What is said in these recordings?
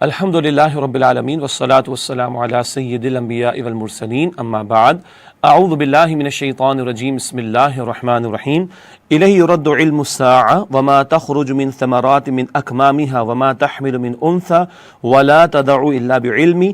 الحمد للہ رب العالمین والصلاة والسلام علی سید الانبیاء والمرسلین اما بعد اعوذ باللہ من الشیطان الرجیم بسم اللہ الرحمن الرحیم الیہ یرد علم الساعة وما تخرج من ثمرات من اکمامها وما تحمل من انثى ولا تدع الا بعلم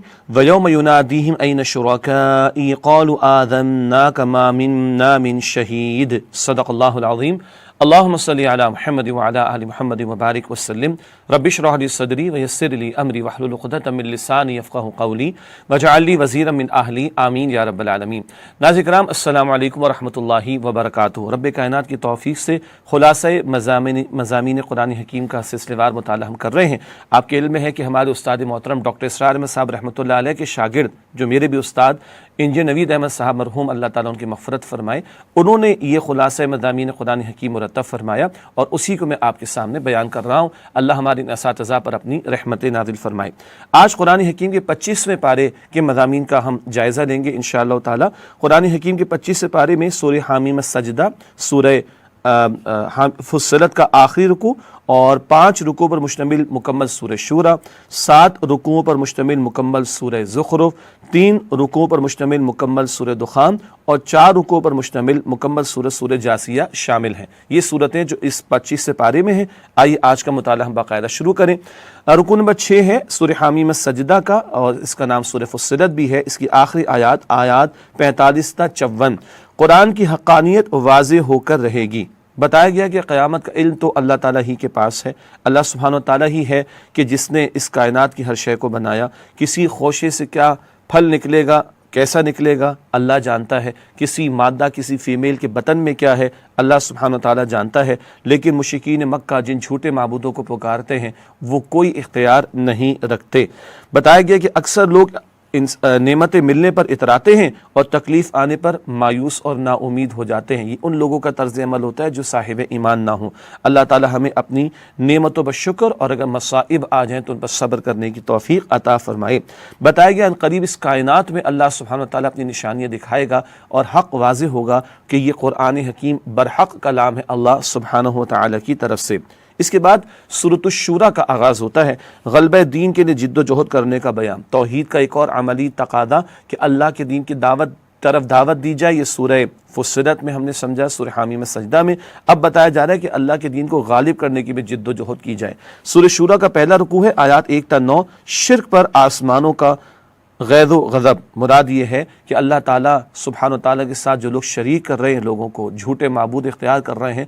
ویوم ینادیہم این شرکائی قالوا آذناک ما منا من شہید صدق اللہ العظیم اللہم صلی علی محمد وعلی آل محمد وبارک وسلم رب اشرح لی صدری ویسر لی امری واحلل عقدۃ من لسانی یفقہوا قولی واجعل لی وزیرا من اہلی آمین یا رب العالمین۔ ناظرین کرام السلام علیکم ورحمۃ اللہ وبرکاتہ۔ رب کائنات کی توفیق سے خلاصہ مضامین قرآن حکیم کا سلسلہ وار مطالعہ ہم کر رہے ہیں۔ آپ کے علم میں ہے کہ ہمارے استاد محترم ڈاکٹر اسرار احمد صاحب رحمۃ اللہ علیہ کے شاگرد جو میرے بھی استاد انجینئر نوید احمد صاحب مرحوم اللہ تعالیٰ ان کی مغفرت فرمائے، انہوں نے یہ خلاصہ مضامین قرآن حکیم مرتب فرمایا اور اسی کو میں آپ کے سامنے بیان کر رہا ہوں۔ اللہ ہمارے اساتذہ پر اپنی رحمت نازل فرمائے۔ آج قرآن حکیم کے 25ویں پارے کے مضامین کا ہم جائزہ لیں گے انشاءاللہ تعالی۔ قرآن حکیم کے 25ویں پارے میں سورہ حامیم السجدہ، سورہ فصلت کا آخری رکوع اور 5 رکوع پر مشتمل مکمل سورہ شورى، 7 رکوعوں پر مشتمل مکمل سورہ زخرف، 3 رکوعوں پر مشتمل مکمل سورہ دخان اور 4 رکوعوں پر مشتمل مکمل سورہ جاسیہ شامل ہیں۔ یہ صورتیں جو اس 25 پارے میں ہیں۔ آئیے آج کا مطالعہ ہم باقاعدہ شروع کریں۔ رکوع نمبر 6 ہے سورہ حامیم السجدہ کا اور اس کا نام سورہ فصلت بھی ہے۔ اس کی آخری آیات 45 تا 54۔ قرآن کی حقانیت واضح ہو کر رہے گی۔ بتایا گیا کہ قیامت کا علم تو اللہ تعالیٰ ہی کے پاس ہے۔ اللہ سبحانہ وتعالیٰ ہی ہے کہ جس نے اس کائنات کی ہر شے کو بنایا۔ کسی خوشے سے کیا پھل نکلے گا، کیسا نکلے گا، اللہ جانتا ہے۔ کسی مادہ کسی فیمیل کے بطن میں کیا ہے، اللہ سبحانہ وتعالیٰ جانتا ہے۔ لیکن مشرکین مکہ جن جھوٹے معبودوں کو پکارتے ہیں وہ کوئی اختیار نہیں رکھتے۔ بتایا گیا کہ اکثر لوگ نعمتیں ملنے پر اتراتے ہیں اور تکلیف آنے پر مایوس اور نا امید ہو جاتے ہیں۔ یہ ان لوگوں کا طرز عمل ہوتا ہے جو صاحب ایمان نہ ہوں۔ اللہ تعالی ہمیں اپنی نعمتوں پر شکر اور اگر مصائب آ جائیں تو ان پر صبر کرنے کی توفیق عطا فرمائے۔ بتایا گیا ان قریب اس کائنات میں اللہ سبحانہ وتعالی اپنی نشانیاں دکھائے گا اور حق واضح ہوگا کہ یہ قرآن حکیم برحق کلام ہے اللہ سبحانہ وتعالی کی طرف سے۔ اس کے بعد سورۃ الشورى کا آغاز ہوتا ہے۔ غلبہ دین کے لیے جد و جہد کرنے کا بیان، توحید کا ایک اور عملی تقاضا کہ اللہ کے دین کی طرف دعوت دی جائے۔ یہ سورہ فصلت میں ہم نے سمجھا، سورہ حامیم السجدہ میں اب بتایا جا رہا ہے کہ اللہ کے دین کو غالب کرنے کی بھی جد و جہد کی جائے۔ سورہ شورى کا پہلا رکوع ہے، آیات 1 تا 9۔ شرک پر آسمانوں کا غیظ و غضب، مراد یہ ہے کہ اللہ تعالیٰ سبحانہ وتعالیٰ کے ساتھ جو لوگ شریک کر رہے ہیں، لوگوں کو جھوٹے معبود اختیار کر رہے ہیں،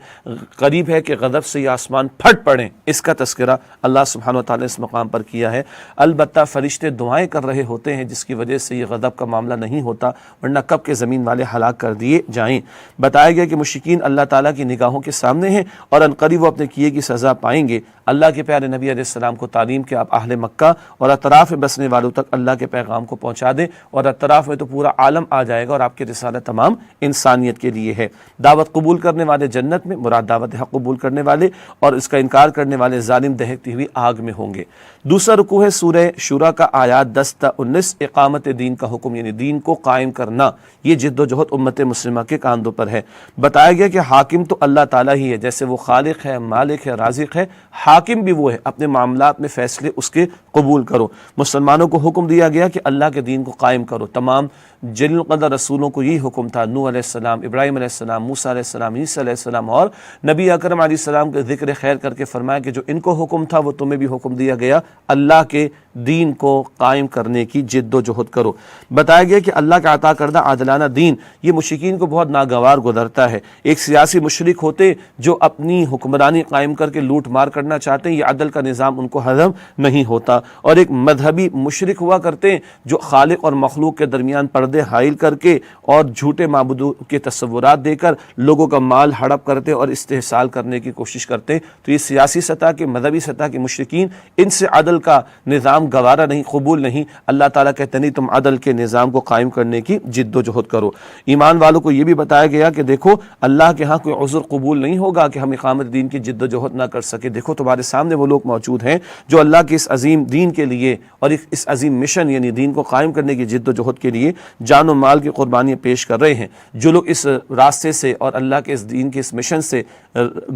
قریب ہے کہ غضب سے یہ آسمان پھٹ پڑیں۔ اس کا تذکرہ اللہ سبحانہ وتعالیٰ نے اس مقام پر کیا ہے۔ البتہ فرشتے دعائیں کر رہے ہوتے ہیں جس کی وجہ سے یہ غضب کا معاملہ نہیں ہوتا، ورنہ کب کے زمین والے ہلاک کر دیے جائیں۔ بتایا گیا کہ مشرکین اللہ تعالیٰ کی نگاہوں کے سامنے ہیں اور عنقریب وہ اپنے کیے کی سزا پائیں گے۔ اللہ کے پیارے نبی علیہ السلام کو تعلیم کہ آپ اہل مکہ اور اطراف میں بسنے والوں تک اللہ کے پیغام کو پہنچا دیں، اور اطراف میں تو پورا عالم آ جائے گا اور آپ کی رسالت تمام انسانیت کے لیے ہے۔ دعوت قبول کرنے والے جنت میں، مراد دعوت حق قبول کرنے والے، اور اس کا انکار کرنے والے ظالم دہکتی ہوئی آگ میں ہوں گے۔ دوسرا رکوع ہے سورہ شورى کا، آیات 10 تا 19۔ اقامت دین کا حکم، یعنی دین کو قائم کرنا، یہ جد و جہد امت مسلمہ کے کاندھوں پر ہے۔ بتایا گیا کہ حاکم تو اللہ تعالیٰ ہی ہے، جیسے وہ خالق ہے، مالک ہے، رازق ہے، حاکم بھی وہ ہے۔ اپنے معاملات میں فیصلے اس کے قبول کرو۔ مسلمانوں کو حکم دیا گیا کہ اللہ کے دین کو قائم کرو۔ تمام جلیل القدر رسولوں کو یہی حکم تھا، نوح علیہ السلام، ابراہیم علیہ السلام، موسیٰ علیہ السلام، عیسیٰ علیہ السلام، اور نبی اکرم علیہ السلام کے ذکر خیر کر کے فرمایا کہ جو ان کو حکم تھا وہ تمہیں بھی حکم دیا گیا، اللہ کے دین کو قائم کرنے کی جد و جہد کرو۔ بتایا گیا کہ اللہ کا عطا کردہ عادلانہ دین یہ مشرکین کو بہت ناگوار گزرتا ہے۔ ایک سیاسی مشرک ہوتے جو اپنی حکمرانی قائم کر کے لوٹ مار کرنا چاہتے ہیں، یہ عدل کا نظام ان کو ہضم نہیں ہوتا۔ اور ایک مذہبی مشرک ہوا کرتے ہیں جو خالق اور مخلوق کے درمیان پردے حائل کر کے اور جھوٹے معبودوں کے تصورات دے کر لوگوں کا مال ہڑپ کرتے اور استحصال کرنے کی کوشش کرتے ہیں۔ تو یہ سیاسی سطح کے، مذہبی سطح کے مشرکین، ان سے عدل کا نظام گوارا نہیں، قبول نہیں۔ اللہ تعالیٰ کہتے نہیں تم عدل کے نظام کو قائم کرنے کی جد و جہد کرو۔ ایمان والوں کو یہ بھی بتایا گیا کہ دیکھو اللہ کے ہاں کوئی عذر قبول نہیں ہوگا کہ ہم اقامت دین کی جد و جہد نہ کر سکے۔ دیکھو تمہارے سامنے وہ لوگ موجود ہیں جو اللہ کے اس عظیم دین کے لیے اور اس عظیم مشن یعنی دین کو قائم کرنے کی جد و جہد کے لیے جان و مال کی قربانیاں پیش کر رہے ہیں۔ جو لوگ اس راستے سے اور اللہ کے اس دین کے اس مشن سے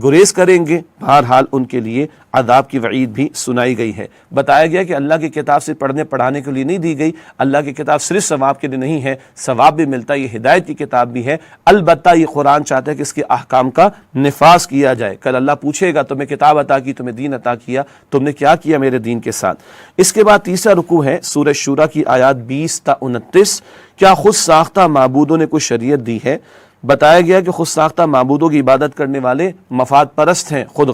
گریز کریں گے، بہرحال ان کے لیے عذاب کی وعید بھی سنائی گئی ہے۔ بتایا گیا کہ اللہ کی کتاب سے پڑھنے پڑھانے کے لیے نہیں دی گئی، اللہ کی کتاب صرف ثواب کے لیے نہیں ہے، ثواب بھی ملتا ہے، یہ ہدایت کی کتاب بھی ہے، البتہ یہ قرآن چاہتا ہے کہ اس کے احکام کا نفاذ کیا جائے۔ کل اللہ پوچھے گا تمہیں کتاب عطا کی، تمہیں دین عطا کیا، تم نے کیا کیا میرے دین کے ساتھ۔ اس کے بعد تیسرا رکوع ہے سورہ شورى کی آیات 20 تا 29، کیا خود ساختہ معبودوں نے کوئی شریعت دی ہے؟ بتایا گیا کہ خود ساختہ معبودوں کی عبادت کرنے والے مفاد پرست ہیں، خود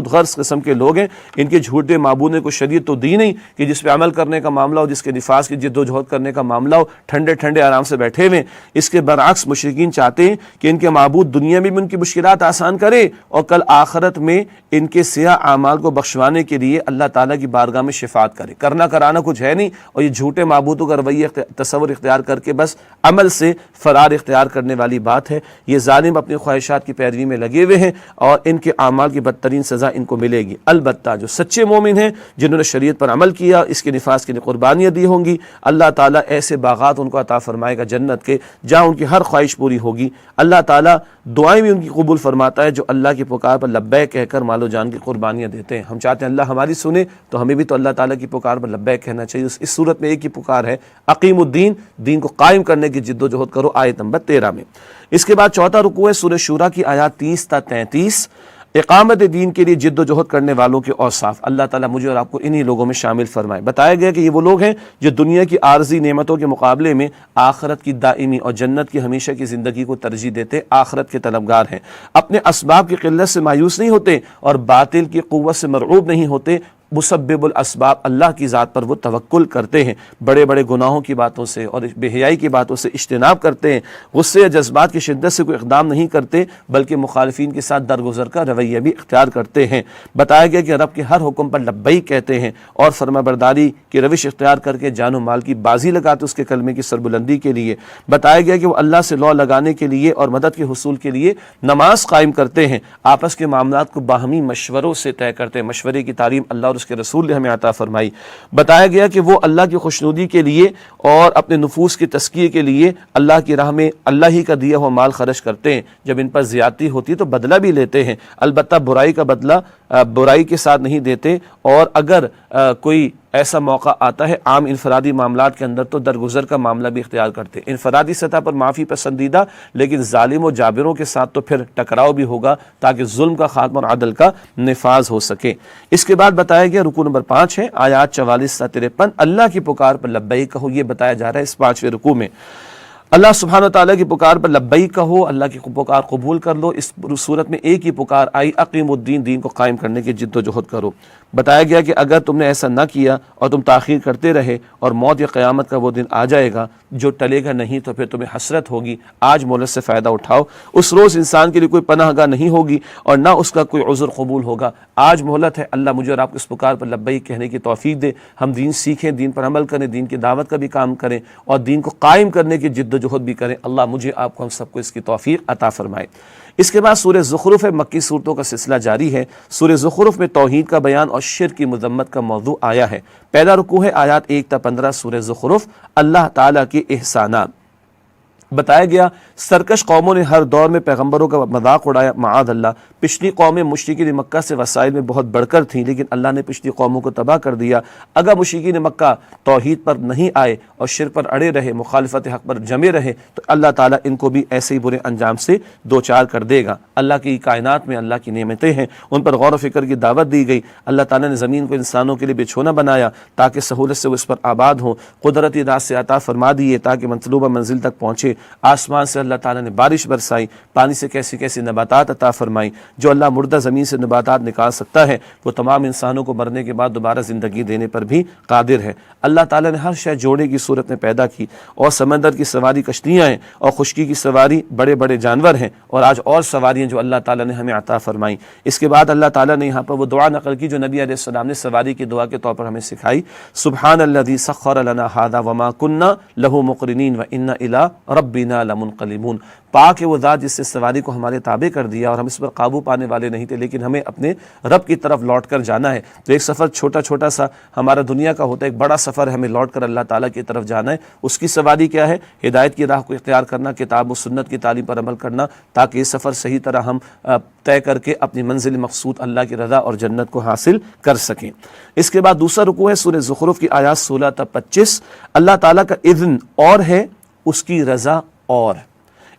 غرض قسم کے لوگ ہیں، ان کے جھوٹے معبود نے کوئی شریعت تو دی نہیں کہ جس پہ عمل کرنے کا معاملہ ہو، جس کے نفاذ کی جد و جہد کرنے کا معاملہ ہو، ٹھنڈے ٹھنڈے آرام سے بیٹھے ہوئے۔ اس کے برعکس مشرکین چاہتے ہیں کہ ان کے معبود دنیا میں بھی ان کی مشکلات آسان کرے اور کل آخرت میں ان کے سیاہ اعمال کو بخشوانے کے لیے اللہ تعالیٰ کی بارگاہ میں شفاعت کرے۔ کرنا کرانا کچھ ہے نہیں، اور یہ جھوٹے معبودوں کا رویہ تصور اختیار کر کے بس عمل سے فرار اختیار کرنے والی بات ہے۔ یہ ظالم اپنی خواہشات کی پیروی میں لگے ہوئے ہیں اور ان کے اعمال کی بدترین سزا ان کو ملے گی۔ البتہ جو سچے مومن ہیں، جنہوں نے شریعت پر عمل کیا، اس کے نفاذ کے لیے قربانیاں دی ہوں گی، اللہ تعالیٰ ایسے باغات ان کو عطا فرمائے گا جنت کے، جہاں ان کی ہر خواہش پوری ہوگی۔ اللہ تعالیٰ دعائیں بھی ان کی قبول فرماتا ہے جو اللہ کی پکار پر لبیک کہہ کر مال و جان کی قربانیاں دیتے ہیں۔ ہم چاہتے ہیں اللہ ہماری سنے، تو ہمیں بھی تو اللہ تعالیٰ کی پکار پر لبیک کہنا چاہیے۔ اس صورت میں ایک ہی پکار ہے، اقیم الدین، دین کو قائم کرنے کی جد و جہد کرو، آیت نمبر 13 میں۔ اس کے بعد چوتھا رکوع ہے سورہ شورى کی آیات 30 تا 33، اقامت دین کے لیے جد و جہد کرنے والوں کے اوصاف۔ اللہ تعالیٰ مجھے اور آپ کو انہی لوگوں میں شامل فرمائے۔ بتایا گیا کہ یہ وہ لوگ ہیں جو دنیا کی عارضی نعمتوں کے مقابلے میں آخرت کی دائمی اور جنت کی ہمیشہ کی زندگی کو ترجیح دیتے، آخرت کے طلبگار ہیں، اپنے اسباب کی قلت سے مایوس نہیں ہوتے اور باطل کی قوت سے مرعوب نہیں ہوتے، مسبب الاسباب اللہ کی ذات پر وہ توکل کرتے ہیں، بڑے بڑے گناہوں کی باتوں سے اور بے حیائی کی باتوں سے اجتناب کرتے ہیں، غصے یا جذبات کی شدت سے کوئی اقدام نہیں کرتے، بلکہ مخالفین کے ساتھ درگزر کا رویہ بھی اختیار کرتے ہیں۔ بتایا گیا کہ رب کے ہر حکم پر لبیک کہتے ہیں اور فرما برداری کی روش اختیار کر کے جان و مال کی بازی لگاتے اس کے کلمے کی سربلندی کے لیے۔ بتایا گیا کہ وہ اللہ سے لو لگانے کے لیے اور مدد کے حصول کے لیے نماز قائم کرتے ہیں، آپس کے معاملات کو باہمی مشوروں سے طے کرتے ہیں۔ مشورے کی تعلیم اللہ اور اس کے رسول نے ہمیں عطا فرمائی۔ بتایا گیا کہ وہ اللہ کی خوشنودی کے لیے اور اپنے نفوس کے تزکیے کے لیے اللہ کی راہ میں اللہ ہی کا دیا ہوا مال خرچ کرتے ہیں، جب ان پر زیادتی ہوتی ہے تو بدلہ بھی لیتے ہیں، البتہ برائی کا بدلہ برائی کے ساتھ نہیں دیتے، اور اگر کوئی ایسا موقع آتا ہے عام انفرادی معاملات کے اندر تو درگزر کا معاملہ بھی اختیار کرتے ہیں۔ انفرادی سطح پر معافی پسندیدہ، لیکن ظالم و جابروں کے ساتھ تو پھر ٹکراؤ بھی ہوگا تاکہ ظلم کا خاتمہ اور عدل کا نفاذ ہو سکے۔ اس کے بعد بتایا گیا رکوع نمبر 5 ہے آیات 44 سے 53، اللہ کی پکار پر لبیک کہو، یہ بتایا جا رہا ہے اس 5ویں رکوع میں۔ اللہ سبحانہ وتعالیٰ کی پکار پر لبیک کہو، اللہ کی پکار قبول کر لو۔ اس صورت میں ایک ہی پکار آئی، اقیم الدین، دین کو قائم کرنے کی جد و جہد کرو۔ بتایا گیا کہ اگر تم نے ایسا نہ کیا اور تم تاخیر کرتے رہے اور موت یا قیامت کا وہ دن آ جائے گا جو ٹلے گا نہیں تو پھر تمہیں حسرت ہوگی۔ آج مہلت سے فائدہ اٹھاؤ، اس روز انسان کے لیے کوئی پناہ گاہ نہیں ہوگی اور نہ اس کا کوئی عذر قبول ہوگا۔ آج مہلت ہے، اللہ مجھے اور آپ کو اس پکار پر لبیک کہنے کی توفیق دے، ہم دین سیکھیں، دین پر عمل کریں، دین کی دعوت کا بھی کام کریں اور دین کو قائم کرنے کی جد و جہد بھی کریں۔ اللہ مجھے آپ کو ہم سب کو اس کی توفیق عطا فرمائے۔ اس کے بعد سورہ زخرف مکی صورتوں کا سلسلہ جاری ہے۔ سورہ زخرف میں توحید کا بیان اور شرک کی مذمت کا موضوع آیا ہے۔ پہلا رکوع ہے آیات 1 تا 15 سورہ زخرف، اللہ تعالیٰ کے احسانات۔ بتایا گیا سرکش قوموں نے ہر دور میں پیغمبروں کا مذاق اڑایا، معاذ اللہ۔ پچھلی قومیں مشرکین مکہ سے وسائل میں بہت بڑھ کر تھیں، لیکن اللہ نے پچھلی قوموں کو تباہ کر دیا۔ اگر مشرکین مکہ توحید پر نہیں آئے اور شرک پر اڑے رہے، مخالفت حق پر جمے رہے، تو اللہ تعالیٰ ان کو بھی ایسے ہی برے انجام سے دوچار کر دے گا۔ اللہ کی کائنات میں اللہ کی نعمتیں ہیں، ان پر غور و فکر کی دعوت دی گئی۔ اللہ تعالیٰ نے زمین کو انسانوں کے لیے بچھونا بنایا تاکہ سہولت سے وہ اس پر آباد ہوں، قدرتی راز سے عطا فرما دیے تاکہ مطلوبہ منزل تک پہنچے۔ آسمان سے اللہ تعالیٰ نے بارش برسائی، پانی سے کیسی کیسی نباتات عطا فرمائی۔ جو اللہ مردہ زمین سے نباتات نکال سکتا ہے وہ تمام انسانوں کو مرنے کے بعد دوبارہ زندگی دینے پر بھی قادر ہے۔ اللہ تعالیٰ نے ہر شے جوڑے کی صورت میں پیدا کی، اور سمندر کی سواری کشتیاں ہیں اور خشکی کی سواری بڑے بڑے جانور ہیں، اور آج اور سواریاں جو اللہ تعالیٰ نے ہمیں عطا فرمائی۔ اس کے بعد اللہ تعالیٰ نے یہاں پر وہ دعا نقل کی جو نبی علیہ السلام نے سواری کی دعا کے طور پر ہمیں سکھائی، سبحان الذی سخر لنا ھذا وما كنا له مقرنین وانا الی رب ربنا لمنقلبون۔ پاک ہے وہ ذات جس نے سواری کو ہمارے تابع کر دیا اور ہم اس پر قابو پانے والے نہیں تھے، لیکن ہمیں اپنے رب کی طرف لوٹ کر جانا ہے۔ تو ایک سفر چھوٹا چھوٹا سا ہمارا دنیا کا ہوتا ہے، ایک بڑا سفر ہے، ہمیں لوٹ کر اللہ تعالیٰ کی طرف جانا ہے۔ اس کی سواری کیا ہے؟ ہدایت کی راہ کو اختیار کرنا، کتاب و سنت کی تعلیم پر عمل کرنا، تاکہ یہ سفر صحیح طرح ہم طے کر کے اپنی منزل مقصود اللہ کی رضا اور جنت کو حاصل کر سکیں۔ اس کے بعد دوسرا رکوع ہے سورہ زخرف کی آیات 16 تا 25۔ اللہ تعالیٰ کا اذن اور ہے، اس کی رضا اور۔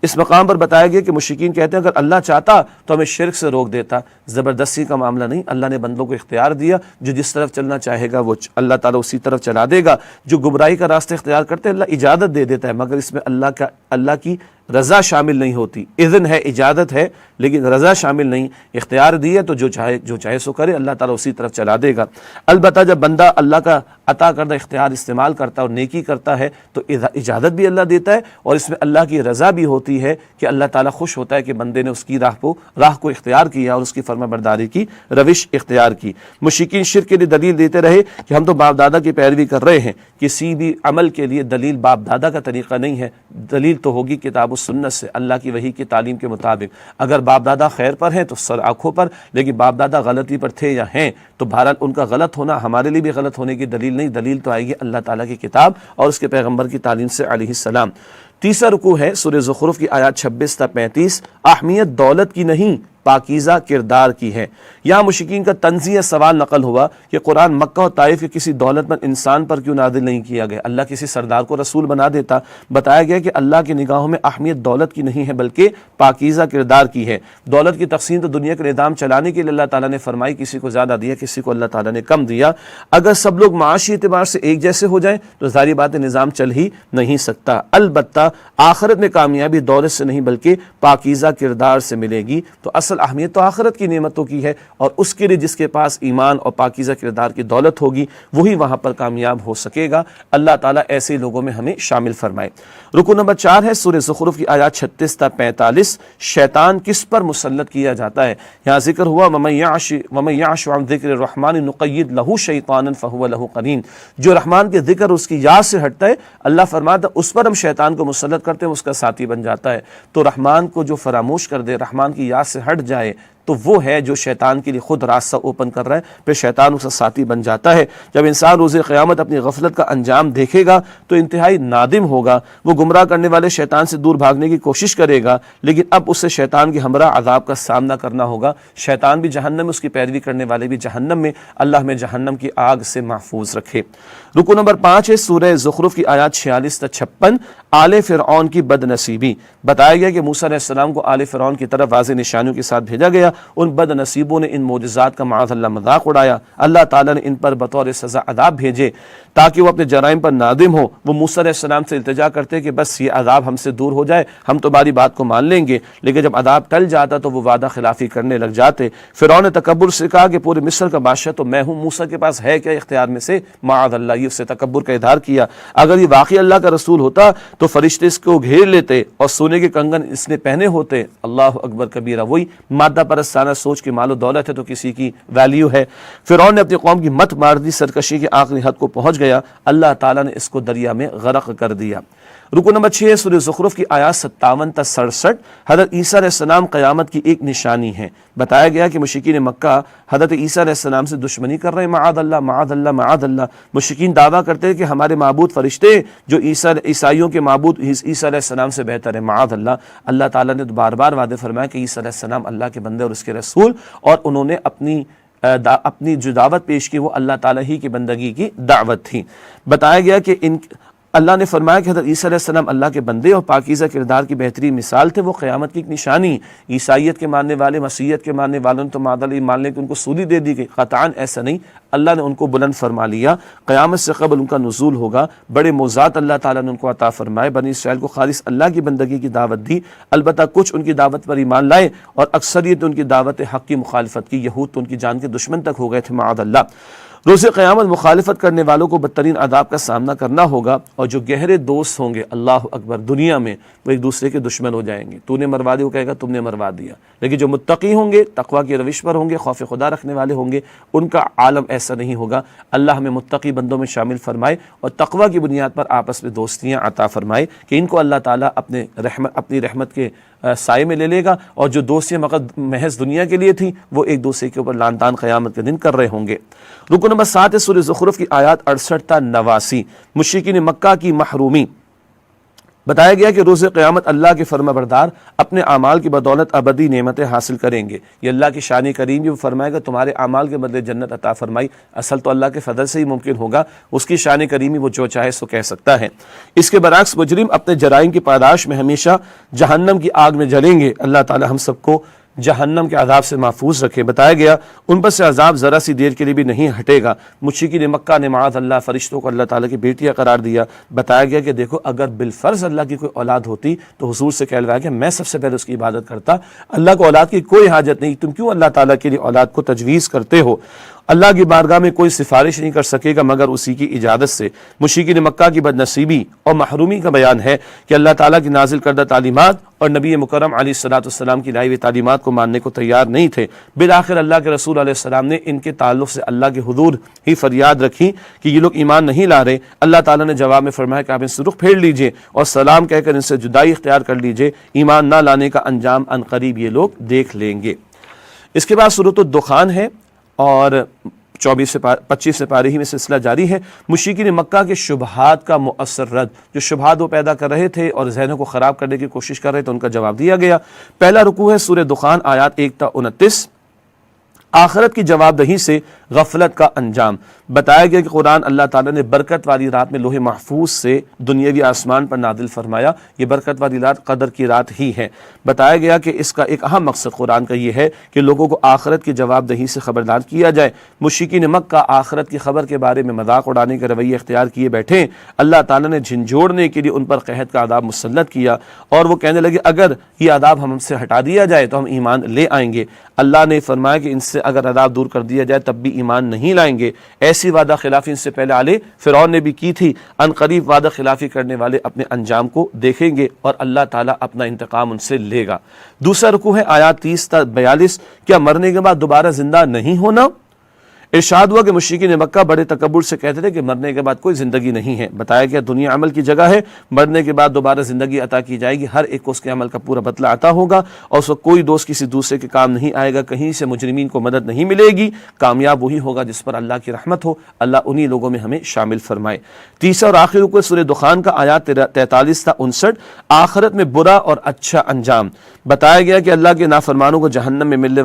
اس مقام پر بتایا گیا کہ مشرکین کہتے ہیں اگر اللہ چاہتا تو ہمیں شرک سے روک دیتا، زبردستی کا معاملہ نہیں، اللہ نے بندوں کو اختیار دیا، جو جس طرف چلنا چاہے گا وہ اللہ تعالیٰ اسی طرف چلا دے گا۔ جو گمراہی کا راستہ اختیار کرتے ہیں اللہ اجازت دے دیتا ہے، مگر اس میں اللہ کی رضا شامل نہیں ہوتی۔ اذن ہے، اجازت ہے، لیکن رضا شامل نہیں۔ اختیار دیے تو جو چاہے سو کرے، اللہ تعالیٰ اسی طرف چلا دے گا۔ البتہ جب بندہ اللہ کا عطا کردہ اختیار استعمال کرتا ہے اور نیکی کرتا ہے تو اجازت بھی اللہ دیتا ہے، اور اس میں اللہ کی رضا بھی ہوتی ہے کہ اللہ تعالیٰ خوش ہوتا ہے کہ بندے نے اس کی راہ کو اختیار کیا اور اس کی فرما برداری کی روش اختیار کی۔ مشرکین شرک کے لیے دلیل دیتے رہے کہ ہم تو باپ دادا کی پیروی کر رہے ہیں۔ کسی بھی عمل کے لیے دلیل باپ دادا کا طریقہ نہیں ہے، دلیل تو ہوگی کتاب و سنت سے، اللہ کی وحی کی تعلیم کے مطابق۔ اگر باپ دادا خیر پر ہیں تو سر آنکھوں پر، لیکن باپ دادا غلطی پر تھے یا ہیں تو بہرحال ان کا غلط ہونا ہمارے لیے بھی غلط ہونے کی دلیل نہیں، دلیل تو آئے گی اللہ تعالیٰ کی کتاب اور اس کے پیغمبر کی تعلیم سے علیہ السلام۔ تیسرا رکوع ہے سورہ زخرف کی آیات 26 تا 35۔ اہمیت دولت کی نہیں، پاکیزہ کردار کی ہے۔ یہاں مشرکین کا طنزیہ سوال نقل ہوا کہ قرآن مکہ و طائف کے کسی دولت مند انسان پر کیوں نازل نہیں کیا گیا، اللہ کسی سردار کو رسول بنا دیتا۔ بتایا گیا کہ اللہ کی نگاہوں میں اہمیت دولت کی نہیں ہے بلکہ پاکیزہ کردار کی ہے۔ دولت کی تقسیم تو دنیا کا نظام چلانے کے لیے اللہ تعالیٰ نے فرمائی، کسی کو زیادہ دیا، کسی کو اللہ تعالیٰ نے کم دیا۔ اگر سب لوگ معاشی اعتبار سے ایک جیسے ہو جائیں تو ظاہری بات ہے نظام چل ہی نہیں سکتا۔ البتہ آخرت میں کامیابی دولت سے نہیں بلکہ پاکیزہ کردار سے ملے گی۔ تو اصل اہمیت تو آخرت کی نعمتوں کی ہے، اور اس کے لیے جس کے پاس ایمان اور پاکیزہ کردار کی دولت ہوگی وہی وہاں پر کامیاب ہو سکے گا۔ اللہ تعالیٰ ایسے لوگوں میں ہمیں شامل فرمائے۔ رکوع نمبر 4 ہے سورہ زخرف کی آیات 36 تا 45۔ شیطان کس پر مسلط کیا جاتا ہے؟ یہاں ذکر ہوا وَمَن يَعْشُ عَن ذِكْرِ الرَّحْمَنِ نُقَيِّضْ لَهُ شَيْطَانًا فَهُوَ لَهُ قَرِينٌ۔ جو رحمان کے ذکر اس کی یاد سے ہٹتا ہے، اللہ فرماتا ہے اس پر ہم شیطان کو مسلط کرتے ہیں، اس کا ساتھی بن جاتا ہے۔ تو رحمان کو جو فراموش کر دے، رحمان کی یاد سے ہٹ جائے، تو وہ ہے جو شیطان کے لیے خود راستہ اوپن کر رہا ہے، پھر شیطان اس کا ساتھی بن جاتا ہے۔ جب انسان روز قیامت اپنی غفلت کا انجام دیکھے گا تو انتہائی نادم ہوگا۔ وہ گمراہ کرنے والے شیطان سے دور بھاگنے کی کوشش کرے گا، لیکن اب اسے شیطان کے ہمراہ عذاب کا سامنا کرنا ہوگا۔ شیطان بھی جہنم میں، اس کی پیروی کرنے والے بھی جہنم میں۔ اللہ ہمیں جہنم کی آگ سے محفوظ رکھے۔ رکوع نمبر 5 ہے سورہ زخرف کی آیات 46 تا 56۔ آل فرعون کی بد نصیبی۔ بتایا گیا کہ موسیٰ علیہ السلام کو آل فرعون کی طرف واضح نشانیوں کے ساتھ بھیجا گیا۔ ان بد نصیبوں نے ان معجزات کا معاذ اللہ مذاق اڑایا۔ اللہ تعالیٰ نے ان پر بطور سزا عذاب بھیجے تاکہ وہ اپنے جرائم پر نادم ہو۔ وہ موسیٰ علیہ السلام سے التجا کرتے کہ بس یہ عذاب ہم سے دور ہو جائے، ہم تمہاری بات کو مان لیں گے، لیکن جب عذاب ٹل جاتا تو وہ وعدہ خلافی کرنے لگ جاتے۔ فرعون نے تکبر سے کہا کہ پورے مصر کا بادشاہ تو میں ہوں، موسیٰ کے پاس ہے کیا اختیار میں سے؟ معاذ اللہ، یہ اس سے تکبر کا اظہار کیا۔ اگر یہ واقعی اللہ کا رسول ہوتا تو فرشتے اس کو گھیر لیتے اور سونے کے کنگن اس نے پہنے ہوتے۔ اللہ اکبر کبیرہ۔ وہی مادہ پرستانہ سوچ کے مال و دولت ہے تو کسی کی ویلیو ہے۔ فرعون نے اپنی قوم کی مت مار دی، سرکشی کے آخری حد کو پہنچ گیا۔ اللہ تعالیٰ نے اس کو دریا میں غرق کر دیا۔ رکوع نمبر 6 سورہ زخرف کی آیات 57 تا 67۔ حضرت عیسیٰ علیہ السلام قیامت کی ایک نشانی ہے۔ بتایا گیا کہ مشرکین مکہ حضرت عیسیٰ علیہ السلام سے دشمنی کر رہے ہیں، معاذ اللہ معاذ اللہ معاذ اللہ۔ مشرکین دعویٰ کرتے ہیں کہ ہمارے معبود فرشتے جو عیسائیوں کے معبود عیسیٰ علیہ السلام سے بہتر ہے، معاذ اللہ۔ اللہ تعالیٰ نے بار بار وعدہ فرمایا کہ عیسیٰ علیہ السلام اللہ کے بندے اور اس کے رسول، اور انہوں نے اپنی جو دعوت پیش کی وہ اللہ تعالیٰ ہی کی بندگی کی دعوت تھی۔ بتایا گیا کہ اللہ نے فرمایا کہ حضرت عیسیٰ علیہ السلام اللہ کے بندے اور پاکیزہ کردار کی بہترین مثال تھے، وہ قیامت کی ایک نشانی۔ عیسائیت کے ماننے والے، مسیحیت کے ماننے والوں نے تو معاذ اللہ مان لیں کہ ان کو سولی دے دی گئی، قطعاً ایسا نہیں۔ اللہ نے ان کو بلند فرما لیا، قیامت سے قبل ان کا نزول ہوگا، بڑے موضوعات اللہ تعالیٰ نے ان کو عطا فرمائے۔ بنی اسرائیل کو خالص اللہ کی بندگی کی دعوت دی، البتہ کچھ ان کی دعوت پر ایمان لائے اور اکثریت ان کی دعوت حق کی مخالفت کی۔ یہود تو ان کی جان کے دشمن تک ہو گئے تھے، معاذ اللہ۔ روز قیامت مخالفت کرنے والوں کو بدترین عذاب کا سامنا کرنا ہوگا، اور جو گہرے دوست ہوں گے اللہ اکبر دنیا میں، وہ ایک دوسرے کے دشمن ہو جائیں گے۔ تو نے مروا دیا، وہ کہے گا تم نے مروا دیا۔ لیکن جو متقی ہوں گے، تقویٰ کی روش پر ہوں گے، خوف خدا رکھنے والے ہوں گے، ان کا عالم ایسا نہیں ہوگا۔ اللہ ہمیں متقی بندوں میں شامل فرمائے اور تقویٰ کی بنیاد پر آپس میں دوستیاں عطا فرمائے کہ ان کو اللہ تعالیٰ اپنی رحمت کے سائے میں لے لے گا، اور جو دوستیاں محض دنیا کے لیے تھیں وہ ایک دوسرے کے اوپر لعن طعن قیامت کے دن کر رہے ہوں گے۔ رکن نمبر 7 ہے سورہ زخرف کی آیات 68 تا 89، مشرکین مکہ کی محرومی۔ بتایا گیا کہ روز قیامت اللہ کے فرما بردار اپنے اعمال کی بدولت ابدی نعمتیں حاصل کریں گے۔ یہ اللہ کی شان کریم بھی وہ فرمائے گا تمہارے اعمال کے بدلے جنت عطا فرمائی، اصل تو اللہ کے فضل سے ہی ممکن ہوگا، اس کی شان کریمی وہ جو چاہے سو کہہ سکتا ہے۔ اس کے برعکس مجرم اپنے جرائم کی پاداش میں ہمیشہ جہنم کی آگ میں جلیں گے۔ اللہ تعالی ہم سب کو جہنم کے عذاب سے محفوظ رکھے۔ بتایا گیا ان پر سے عذاب ذرا سی دیر کے لیے بھی نہیں ہٹے گا۔ مشرکین مکہ نے معاذ اللہ فرشتوں کو اللہ تعالیٰ کی بیٹیاں قرار دیا۔ بتایا گیا کہ دیکھو اگر بالفرض اللہ کی کوئی اولاد ہوتی تو حضور سے کہلوایا کہ میں سب سے پہلے اس کی عبادت کرتا، اللہ کو اولاد کی کوئی حاجت نہیں، تم کیوں اللہ تعالیٰ کے لیے اولاد کو تجویز کرتے ہو؟ اللہ کی بارگاہ میں کوئی سفارش نہیں کر سکے گا مگر اسی کی اجازت سے۔ مشرکین مکہ کی بد نصیبی اور محرومی کا بیان ہے کہ اللہ تعالیٰ کی نازل کردہ تعلیمات اور نبی مکرم علیہ السلام کی لائی ہوئی تعلیمات کو ماننے کو تیار نہیں تھے۔ بالآخر اللہ کے رسول علیہ السلام نے ان کے تعلق سے اللہ کے حضور ہی فریاد رکھی کہ یہ لوگ ایمان نہیں لا رہے۔ اللہ تعالیٰ نے جواب میں فرمایا کہ آپ ان سے رخ پھیر لیجئے اور سلام کہہ کر ان سے جدائی اختیار کر لیجئے، ایمان نہ لانے کا انجام عنقریب یہ لوگ دیکھ لیں گے۔ اس کے بعد سورۃ الدخان ہے اور 25 پارے ہی میں سلسلہ جاری ہے۔ مشرکین مکہ کے شبہات کا مؤثر رد، جو شبہات وہ پیدا کر رہے تھے اور ذہنوں کو خراب کرنے کی کوشش کر رہے تھے، ان کا جواب دیا گیا۔ پہلا رکوع ہے سورہ دخان آیات 1 تا 29، آخرت کی جواب دہی سے غفلت کا انجام۔ بتایا گیا کہ قرآن اللہ تعالیٰ نے برکت والی رات میں لوح محفوظ سے دنیاوی آسمان پر نازل فرمایا۔ یہ برکت والی رات قدر کی رات ہی ہے۔ بتایا گیا کہ اس کا ایک اہم مقصد قرآن کا یہ ہے کہ لوگوں کو آخرت کی جواب دہی سے خبردار کیا جائے۔ مشرکین مکہ آخرت کی خبر کے بارے میں مذاق اڑانے کا رویہ اختیار کیے بیٹھے، اللہ تعالیٰ نے جھنجھوڑنے کے لیے ان پر قحط کا عذاب مسلط کیا، اور وہ کہنے لگے اگر یہ عذاب ہم سے ہٹا دیا جائے تو ہم ایمان لے آئیں گے۔ اللہ نے فرمایا کہ ان سے اگر عذاب دور کر دیا جائے تب بھی ایمان نہیں لائیں گے۔ ایسی وعدہ خلافی ان سے پہلے آل فرعون نے بھی کی تھی۔ ان قریب وعدہ خلافی کرنے والے اپنے انجام کو دیکھیں گے اور اللہ تعالیٰ اپنا انتقام ان سے لے گا۔ دوسرا رکوع ہے آیات 30 تا 42، کیا مرنے کے بعد دوبارہ زندہ نہیں ہونا؟ ارشاد ہوا کہ مشرکین مکہ بڑے تکبر سے کہتے تھے کہ مرنے کے بعد کوئی زندگی نہیں ہے۔ بتایا گیا دنیا عمل کی جگہ ہے، مرنے کے بعد دوبارہ زندگی عطا کی جائے گی، ہر ایک کو اس کے عمل کا پورا بدلہ عطا ہوگا، اور اس وقت کوئی دوست کسی دوسرے کے کام نہیں آئے گا، کہیں سے مجرمین کو مدد نہیں ملے گی، کامیاب وہی ہوگا جس پر اللہ کی رحمت ہو۔ اللہ انہی لوگوں میں ہمیں شامل فرمائے۔ تیسرا اور آخری رکوع سورہ دخان کا آیات 43 تا 59، آخرت میں برا اور اچھا انجام۔ بتایا گیا کہ اللہ کے نافرمانوں کو جہنم میں ملنے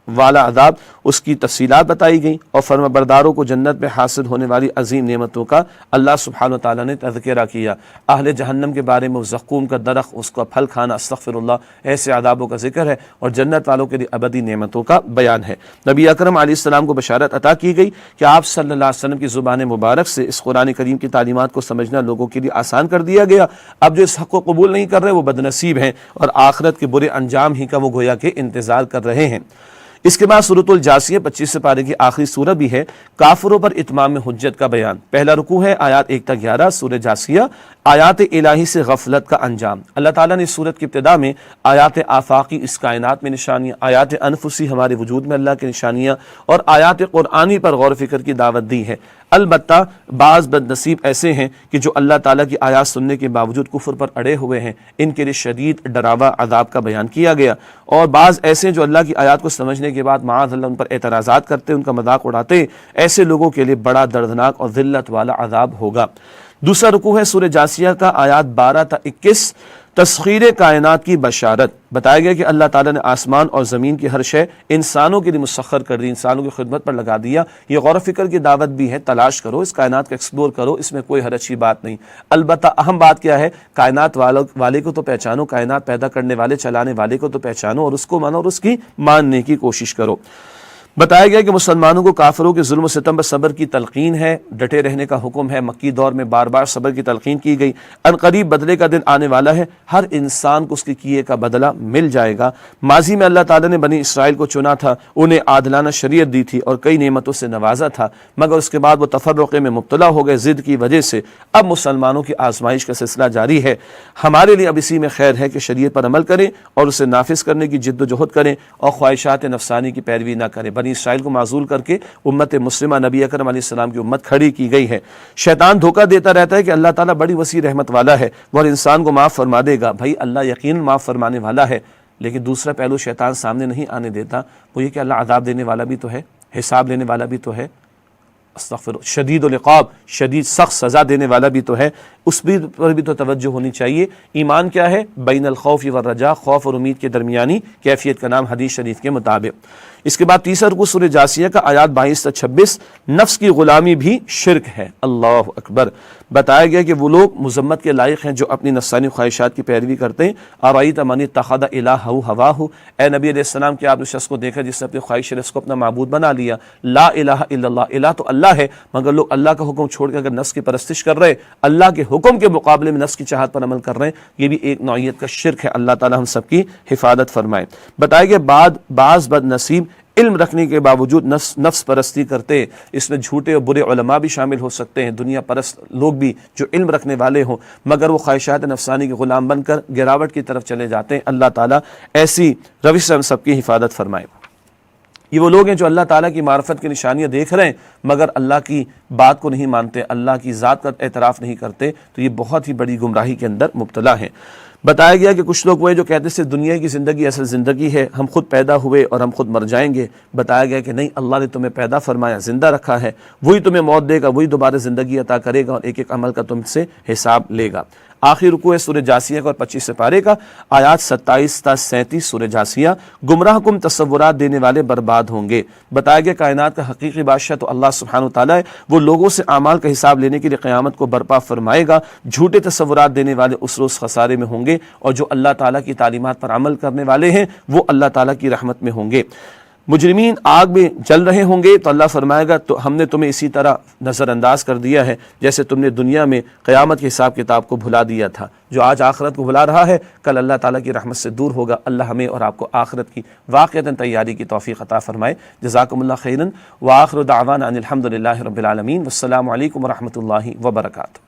والا عذاب، اس کی تفصیلات بتائی گئیں، اور فرما برداروں کو جنت میں حاصل ہونے والی عظیم نعمتوں کا اللہ سبحانہ وتعالیٰ نے تذکرہ کیا۔ اہل جہنم کے بارے میں زقوم کا درخت، اس کا پھل کھانا، استغفر اللہ، ایسے عذابوں کا ذکر ہے، اور جنت والوں کے لیے ابدی نعمتوں کا بیان ہے۔ نبی اکرم علیہ السلام کو بشارت عطا کی گئی کہ آپ صلی اللہ علیہ وسلم کی زبان مبارک سے اس قرآن کریم کی تعلیمات کو سمجھنا لوگوں کے لیے آسان کر دیا گیا۔ اب جو اس حق کو قبول نہیں کر رہے وہ بد نصیب ہیں، اور آخرت کے برے انجام ہی کا وہ گویا کہ انتظار کر رہے ہیں۔ اس کے بعد سورۃ الجاثیہ 25 پارے کی آخری سورہ بھی ہے، کافروں پر اتمام حجت کا بیان۔ پہلا رکوع ہے آیات 1 تا 11 سورہ جاثیہ، آیات الہی سے غفلت کا انجام۔ اللہ تعالیٰ نے سورت کی ابتدا میں آیات آفاقی اس کائنات میں نشانیاں، آیات انفسی ہمارے وجود میں اللہ کی نشانیاں، اور آیات قرآنی پر غور و فکر کی دعوت دی ہے۔ البتہ بعض بد نصیب ایسے ہیں کہ جو اللہ تعالیٰ کی آیات سننے کے باوجود کفر پر اڑے ہوئے ہیں، ان کے لیے شدید ڈراوا عذاب کا بیان کیا گیا، اور بعض ایسے جو اللہ کی آیات کو سمجھنے کے بعد معاذ اللہ ان پر اعتراضات کرتے، ان کا مذاق اڑاتے، ایسے لوگوں کے لیے بڑا دردناک اور ذلت والا عذاب ہوگا۔ دوسرا رکوع ہے سورہ جاثیہ کا آیات 12 تا 21، تسخیر کائنات کی بشارت۔ بتایا گیا کہ اللہ تعالیٰ نے آسمان اور زمین کی ہر شے انسانوں کے لیے مسخر کر دی، انسانوں کی خدمت پر لگا دیا۔ یہ غور و فکر کی دعوت بھی ہے، تلاش کرو، اس کائنات کو ایکسپلور کرو، اس میں کوئی حرج کی بات نہیں۔ البتہ اہم بات کیا ہے، کائنات والے کو تو پہچانو، کائنات پیدا کرنے والے چلانے والے کو تو پہچانو، اور اس کو مانو اور اس کی ماننے کی کوشش کرو۔ بتایا گیا کہ مسلمانوں کو کافروں کے ظلم و ستم پر صبر کی تلقین ہے، ڈٹے رہنے کا حکم ہے۔ مکی دور میں بار بار صبر کی تلقین کی گئی۔ ان قریب بدلے کا دن آنے والا ہے، ہر انسان کو اس کے کیے کا بدلہ مل جائے گا۔ ماضی میں اللہ تعالیٰ نے بنی اسرائیل کو چنا تھا، انہیں عادلانہ شریعت دی تھی اور کئی نعمتوں سے نوازا تھا، مگر اس کے بعد وہ تفرقے میں مبتلا ہو گئے ضد کی وجہ سے۔ اب مسلمانوں کی آزمائش کا سلسلہ جاری ہے۔ ہمارے لیے اب اسی میں خیر ہے کہ شریعت پر عمل کریں اور اسے نافذ کرنے کی جد و جہد کریں اور خواہشات نفسانی کی پیروی نہ کریں۔ بنی اسرائیل کو معزول کر کے امت مسلمہ نبی اکرم علیہ السلام کی امت کھڑی کی گئی ہے۔ شیطان دھوکہ دیتا رہتا ہے کہ اللہ تعالیٰ بڑی وسیع رحمت والا ہے، وہ ہر انسان کو معاف فرما دے گا۔ بھائی اللہ یقیناً معاف فرمانے والا ہے، لیکن دوسرا پہلو شیطان سامنے نہیں آنے دیتا، وہ یہ کہ اللہ عذاب دینے والا بھی تو ہے، حساب لینے والا بھی تو ہے، استغفر، شدید العقاب، شدید سخت سزا دینے والا بھی تو ہے، اس پر بھی تو توجہ ہونی چاہیے۔ ایمان کیا ہے؟ بین الخوف والرجاء، خوف اور امید کے درمیانی کیفیت کا نام حدیث شریف کے مطابق۔ اس کے بعد تیسرا رکوع سورہ جاثیہ کا آیات 22 سے 26، نفس کی غلامی بھی شرک ہے۔ اللہ اکبر۔ بتایا گیا کہ وہ لوگ مذمت کے لائق ہیں جو اپنی نفسانی خواہشات کی پیروی کرتے ہیں۔ ارأیت من اتخذ الہہ ہواہ، اے نبی علیہ السلام کیا آپ نے شخص کو دیکھا جس نے اپنی خواہش نفس کو اپنا معبود بنا لیا؟ لا الہ الا اللہ، الہ تو اللہ ہے، مگر لوگ اللہ کا حکم چھوڑ کے اگر نفس کی پرستش کر رہے، اللہ کے حکم کے مقابلے میں نفس کی چاہت پر عمل کر رہے ہیں، یہ بھی ایک نوعیت کا شرک ہے۔ اللہ تعالی ہم سب کی حفاظت فرمائے۔ بتایا گیا بعض بد نصیب علم رکھنے کے باوجود نفس پرستی کرتے ہیں، اس میں جھوٹے اور برے علماء بھی شامل ہو سکتے ہیں، دنیا پرست لوگ بھی جو علم رکھنے والے ہوں مگر وہ خواہشات نفسانی کے غلام بن کر گراوٹ کی طرف چلے جاتے ہیں۔ اللہ تعالیٰ ایسی روش سے ہم سب کی حفاظت فرمائے۔ یہ وہ لوگ ہیں جو اللہ تعالیٰ کی معرفت کی نشانیاں دیکھ رہے ہیں مگر اللہ کی بات کو نہیں مانتے، اللہ کی ذات کا اعتراف نہیں کرتے، تو یہ بہت ہی بڑی گمراہی کے اندر مبتلا ہیں۔ بتایا گیا کہ کچھ لوگ وہ ہیں جو کہتے ہیں دنیا کی زندگی اصل زندگی ہے، ہم خود پیدا ہوئے اور ہم خود مر جائیں گے۔ بتایا گیا کہ نہیں، اللہ نے تمہیں پیدا فرمایا، زندہ رکھا ہے، وہی تمہیں موت دے گا، وہی دوبارہ زندگی عطا کرے گا اور ایک ایک عمل کا تم سے حساب لے گا۔ آخری رکوع ہے سورہ جاثیہ کا اور 25 سپارے کا آیات 27 تا 37 سورہ جاثیہ۔ گمراہ کن تصورات دینے والے برباد ہوں گے۔ بتایا گیا کائنات کا حقیقی بادشاہ تو اللہ سبحانہ وتعالی ہے، وہ لوگوں سے اعمال کا حساب لینے کے لیے قیامت کو برپا فرمائے گا۔ جھوٹے تصورات دینے والے اس روز خسارے میں ہوں گے، اور جو اللہ تعالیٰ کی تعلیمات پر عمل کرنے والے ہیں وہ اللہ تعالیٰ کی رحمت میں ہوں گے۔ مجرمین آگ میں جل رہے ہوں گے تو اللہ فرمائے گا تو ہم نے تمہیں اسی طرح نظر انداز کر دیا ہے جیسے تم نے دنیا میں قیامت کے حساب کتاب کو بھلا دیا تھا۔ جو آج آخرت کو بھلا رہا ہے کل اللہ تعالیٰ کی رحمت سے دور ہوگا۔ اللہ ہمیں اور آپ کو آخرت کی واقعتاً تیاری کی توفیق عطا فرمائے۔ جزاکم اللہ خیراً، وآخر دعوانا ان الحمد للہ رب العالمین، والسلام علیکم ورحمۃ اللہ وبرکاتہ۔